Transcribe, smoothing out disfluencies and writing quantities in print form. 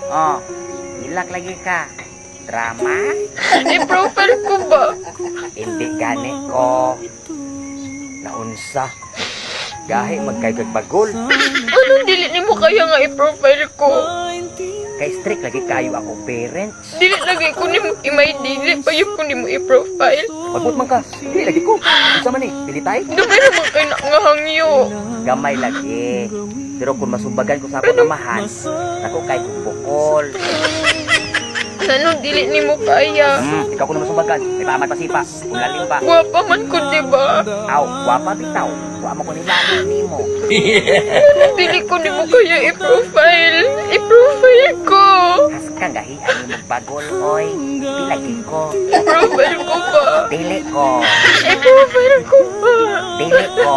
Oh, hilak lagi ka. Drama? I-profile ko ba? Hindi gani ko. Naunsa. Gahi magkaigag bagol. Anong dili nimo kaya nga i-profile ko? Kay strict lagi kayo ako parents. Dili lagi ko nimo imay dili pa yung ko nimo i-profile. Magbut man ka. Hindi lagi ko. Unsa man ni? Pili tayo? Gamay naman kay na nga hangyo. Gamay lagi. Pero kung masumbagan ko sa akong amahan, nako kay kong bukol. Anong dili nimo kaya? Ikaw ko na masumbagan. May pamat pa sipa. Kung lalim pa. Guwapa man ko, diba? Aw, wapa bitaw. Wa mo ko nilalim nimo. Dili ko nimo kaya i-profile. I-profile ko. Kas kang gahian ni magbagol, oy. Pilagi ko. I-profile ko ba? Dili ko. I-profile ko ba? Dili ko.